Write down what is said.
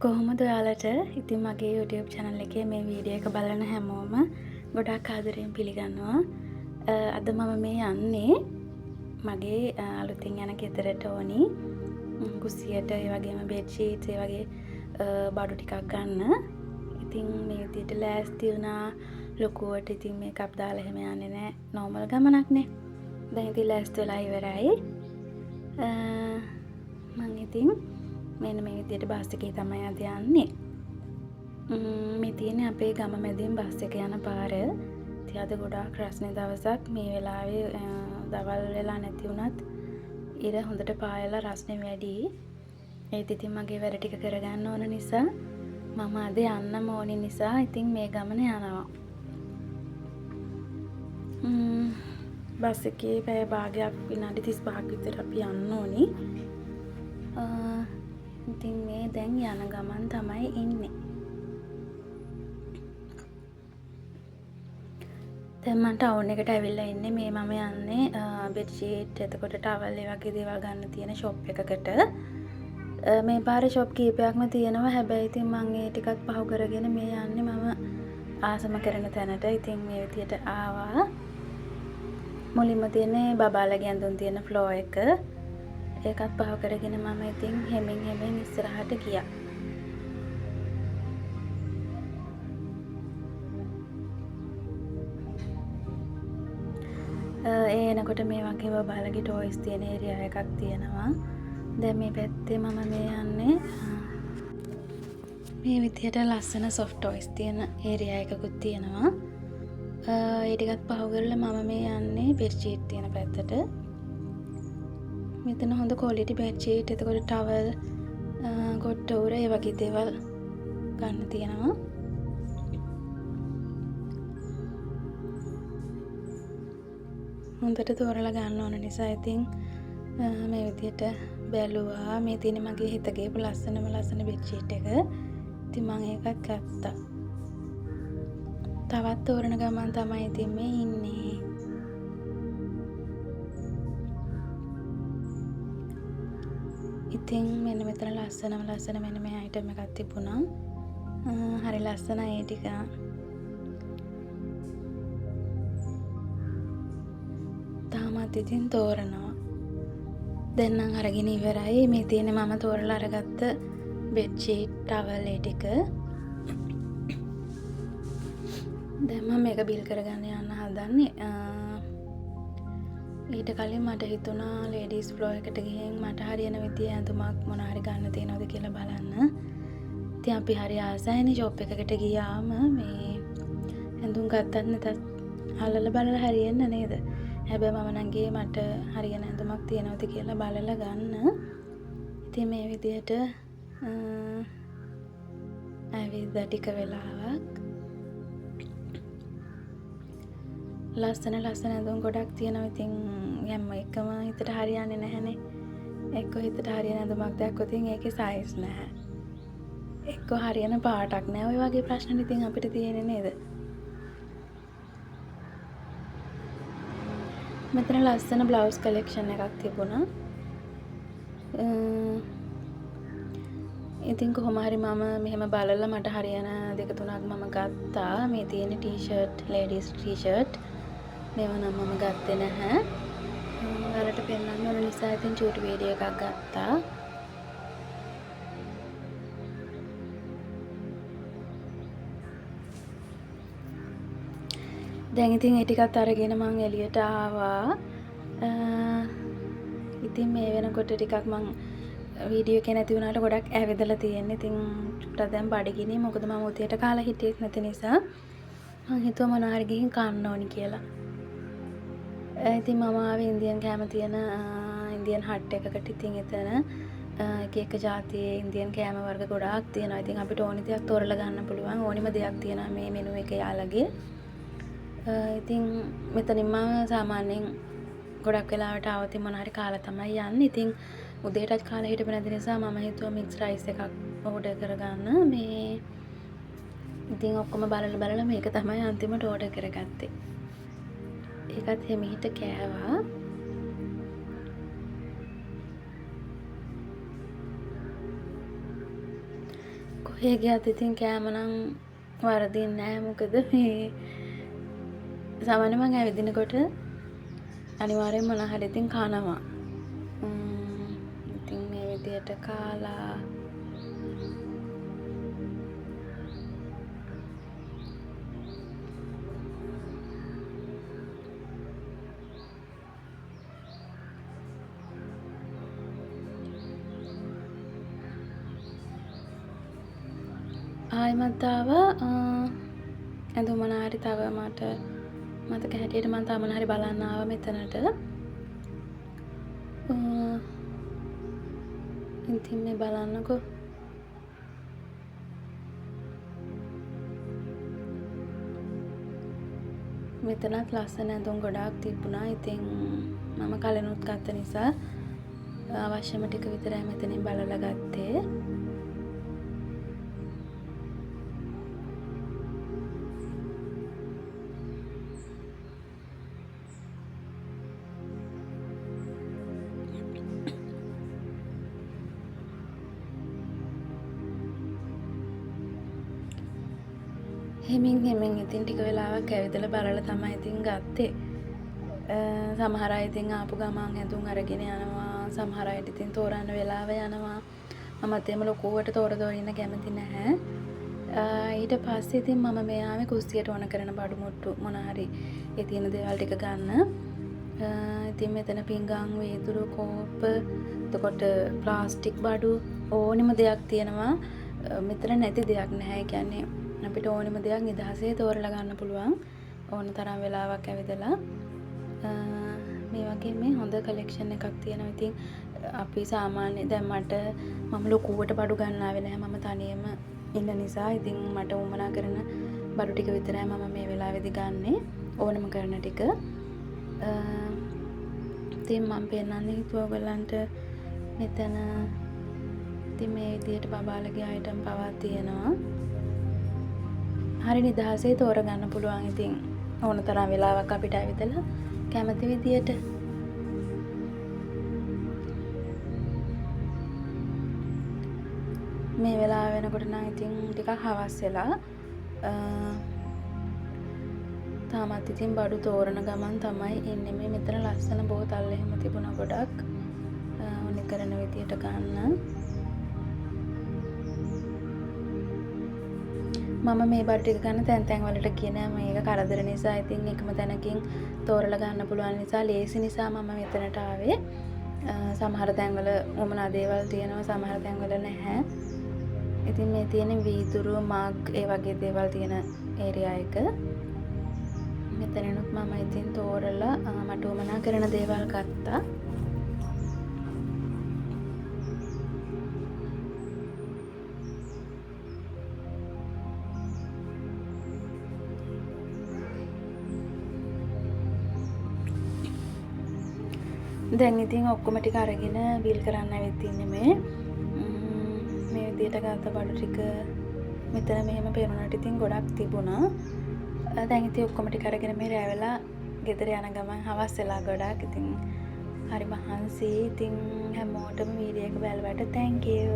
කොහොමද ඔයාලට ඉතින් මගේ YouTube channel එකේ මේ වීඩියෝ එක බලන හැමෝම ගොඩාක් ආදරයෙන් පිළිගන්නවා. අද මම මේ යන්නේ මගේ අලුතින් යන ගෙදරට ඕනි කුස්සියට ඒ වගේම බෙඩ් ෂීට්ස් ඒ වගේ බඩු ටිකක් ගන්න. ඉතින් මේ විදිහට ලෑස්ති වුණා ලොකුවට. ඉතින් මේකප් දාලා එහෙම යන්නේ නැහැ. normal ගමනක්නේ. දැන් ඉතින් ලෑස්ති වෙලා ඉවරයි. මම ඉතින් මෙන්න මේ විදිහට බස් එකේ තමයි අද යන්නේ. මේ තියෙන්නේ අපේ ගම මැදින් බස් එක යන පාර. ඉතින් අද ගොඩාක් රස්නේ දවසක්. මේ වෙලාවේ දවල් වෙලා නැති වුණත් ඉර හොඳට පායලා රස්නේ වැඩි. ඒත් ඉතින් මගේ වැඩ ටික කරගන්න ඕන නිසා මම අද යන්නම ඕනි නිසා ඉතින් මේ ගමන යනවා. බස් එකේ පැය භාගයක් විනාඩි 35ක් විතර අපි යන්න ඕනි. ඉතින් මේ දැන් යන ගමන් තමයි ඉන්නේ. දැන් මම ටවුන් එකට ඇවිල්ලා ඉන්නේ. මේ මම යන්නේ බෙඩ් ෂීට් එතකොට ටවල් ඒ වගේ දේවල් ගන්න තියෙන ෂොප් එකකට. මේ පාරේ ෂොප් කීපයක්ම තියෙනවා. හැබැයි ඉතින් මම ඒ ටිකත් පහු කරගෙන මේ යන්නේ මම ආසම කරන තැනට. ඉතින් මේ විදියට ආවා. මුලින්ම තියෙන්නේ බබාලගේ ඇඳුම් තියෙන ෆ්ලෝ එක. ඒකත් පහු කරගෙන මම ඉතින් හෙමින් ඉස්සරහට ගියා. එනකොට මේ වගේ බබාලගේ ටොයිස් තියෙන ඒරියා එකක් තියෙනවා. දැන් මේ පැත්තේ මම මේ යන්නේ මේ විදියට ලස්සන soft toys තියෙන ඒරියා එකකුත් තියෙනවා. ඒ ටිකත් පහු කරලා මම මේ යන්නේ බෙඩ් ෂීට් තියෙන පැත්තට. මෙතන හොඳ quality bed sheet එතකොට towel කොට්ටෝර ඒ වගේ දේවල් ගන්න තියෙනවා. හොඳට තෝරලා ගන්න ඕන නිසා ඉතින් මේ විදියට බැලුවා. මේ තියෙන මගේ හිත ගේපු ලස්සන bed sheet එක. ඉතින් මම ඒකත් ගත්තා. තවත් තෝරන ගමන් තමයි ඉතින් මේ ඉන්නේ. ඉතින් මෙන්න මෙතන ලස්සන මෙන්න මේ අයිටම් එකක් තිබුණා. හරි ලස්සනයි ඒ ටික. තාමත් ඉතින් තෝරනවා. දැන් නම් අරගෙන ඉවරයි. මේ තියෙන්නේ මම තෝරලා අරගත්ත බෙඩ් ෂීට් ටවල් ඒ ටික. දැන් මම මේක බිල් කරගන්න යන්න හදන්නේ. ඊට කලින් මට හිතුණා ලේඩීස් ෆ්ලෝ එකට ගිහින් මට හරියන විදිය ඇඳුමක් මොන හරි ගන්න තියෙනවද කියලා බලන්න. ඉතින් අපි හරි ආසයිනේ ෂොප් එකකට ගියාම මේ ඇඳුම් ගත්තත් නැතත් අල්ලලා බලලා හරියන්නේ නේද? හැබැයි මම නම් ගියේ මට හරියන ඇඳුමක් තියෙනවද කියලා බලලා ගන්න. ඉතින් මේ විදියට ඇවිල්ලා ටික වෙලාවක් ලස්සන ඇඳුම් ගොඩක් තියෙනවා. ඉතින් හැම එකම හිතට හරියන්නේ නැහැනේ. එක්ක හිතට හරියන ඇඳුමක් දැක්කොත් ඉතින් ඒකේ සයිස් නැහැ. එක්ක හරියන පාටක් නැහැ. ඔය වගේ ප්‍රශ්න ඉතින් අපිට තියෙන්නේ නේද? මෙතන ලස්සන බ්ලවුස් කලෙක්ෂන් එකක් තිබුණා. ඉතින් කොහොම හරි මම මෙහෙම බලලා මට හරියන දෙක තුනක් මම ගත්තා. මේ තියෙන ටී-ෂර්ට් ලේඩීස් ටී-ෂර්ට් මේවා නම් මම ගත්තේ නැහැ. ඔයාලට පෙන්නන්න ඕන නිසා ඉතින් චූටි වීඩියෝ එකක් ගත්තා. දැන් ඉතින් ඒ ටිකත් අරගෙන මම එළියට ආවා. ඉතින් මේ වෙනකොට ටිකක් මම වීඩියෝ එකේ නැති වුණාට ගොඩක් ඇවිදලා තියෙන්නේ. ඉතින් චුට්ටක් දැන් බඩගිනි. මොකද මම උදේට කාලා හිටියෙත් නැති නිසා මම හිතුවා මොනවා හරි ගිහින් කන්න ඕනි කියලා. ඉතින් මම ආවේ ඉන්දියන් කෑම තියෙන ඉන්දියන් හට් එකකට. ඉතින් එතන එක ජාතියේ ඉන්දියන් කෑම වර්ග ගොඩාක් තියෙනවා. ඉතින් අපිට ඕනි දෙයක් තෝරලා ගන්න පුළුවන්. ඕනිම දෙයක් තියෙනවා මේ මෙනු එකේ යාළගේ. ඉතින් මෙතනින් මම සාමාන්‍යයෙන් ගොඩක් වෙලාවට ආවොත් මොනවා හරි කාලා තමයි යන්නේ. ඉතින් උදේටත් කාලා හිටපු නැති නිසා මම හිතුවා මික්ස් රයිස් එකක් ඕඩර් කරගන්න. මේ ඉතින් ඔක්කොම බලලා මේක තමයි අන්තිමට ඕඩර් කරගත්තේ. ඒකත් හිමිහිට කෑවා. කොහේ ගියත් ඉතින් කෑම නම් වරදින්නේ නැහැ. මොකද මේ සාමාන්‍යයෙන් මම ඇවිදිනකොට අනිවාර්යෙන්ම මොනවා හරි ඉතින් කනවා. ඉතින් මේ විදියට කාලා ආයෙමත් ආවා ඇඳුම් මොනවා හරි තව මට මතක හැටියට මම තව මොනවා හරි බලන්න ආවා මෙතනට. ඉතින් මේ බලන්නකෝ. මෙතනත් ලස්සන ඇඳුම් ගොඩාක් තිබුණා. ඉතින් මම කලිනුත් ගත්ත නිසා අවශ්‍යම ටික විතරයි මෙතනින් බලලා ගත්තේ. හෙමින් ඉතින් ටික වෙලාවක් ඇවිදලා බලලා තමයි ඉතින් ගත්තේ. සමහර අය ඉතින් ආපු ගමන් ඇඳුම් අරගෙන යනවා. සමහර අයට ඉතින් තෝරන්න වෙලාව යනවා. මමත් එහෙම ලොකුවට තෝර ඉන්න කැමති නැහැ. ඊට පස්සේ ඉතින් මම මේ ආවේ කුස්සියට ඕන කරන බඩු මුට්ටු මොන හරි ඒ තියෙන දේවල් ටික ගන්න. ඉතින් මෙතන පිංගම් වේදුරු කෝප්ප එතකොට ප්ලාස්ටික් බඩු ඕනෙම දෙයක් තියෙනවා. මෙතන නැති දෙයක් නැහැ. ඒ කියන්නේ අපිට ඕනෙම දෙයක් නිදහසේ තෝරලා ගන්න පුළුවන් ඕන තරම් වෙලාවක් ඇවිදලා. මේ වගේ මේ හොඳ කලෙක්ෂන් එකක් තියෙනවා. ඉතින් අපි සාමාන්‍ය දැන් මම ලොකුවට බඩු ගන්න ආවේ නැහැ. මම තනියම ඉන්න නිසා ඉතින් මට උමනා කරන බඩු ටික විතරයි මම මේ වෙලාවේදී ගන්නෙ. ඕනම කරන ටික. ඉතින් මම පෙන්නන්නේ හිතුවා ඔයගලන්ට මෙතන ඉතින් මේ විදියට බබාලගේ අයිටම් පවා තියෙනවා. හරි නිදහසේ තෝරගන්න පුළුවන්. ඉතින් ඕන තරම් වෙලාවක් අපිට ඇවිදලා කැමති විදියට මේ වෙලාව වෙනකොට නම් ඉතින් ටිකක් හවස් වෙලා තාමත් ඉතින් බඩු තෝරන ගමන් තමයි ඉන්නේ. මේ මෙතන ලස්සන බෝතල් එහෙම තිබුණා ගොඩක්. ඕනේ කරන විදියට ගන්න. මම මේ බඩු ටික ගන්න තැන් වලට කියන මේක කරදර නිසා ඉතින් එකම තැනකින් තෝරලා ගන්න පුළුවන් නිසා ලේසි නිසා මම මෙතනට ආවේ. සමහර තැන්වල වමනා දේවල් තියෙනවා, සමහර තැන්වල නැහැ. ඉතින් මේ තියෙන වීදුරු මග් ඒ වගේ දේවල් තියෙන ඒරියා එක. මෙතනනොත් මම ඉතින් තෝරලා මට වමනා කරන දේවල් ගත්තා. දැන් ඉතින් ඔක්කොම ටික අරගෙන බිල් කරන්න ඇවිත් ඉන්නේ මේ විදියට ගත්ත බඩු ටික මෙතන මෙහෙම පේනුණාට ඉතින් ගොඩක් තිබුණා. දැන් ඉතින් ඔක්කොම ටික අරගෙන මේ රැවලා ගෙදර යන ගමන් හවස් වෙලා ගොඩක් ඉතින් හරි මහන්සි. ඉතින් හැමෝටම වීඩියෝ එක බලවට thank you.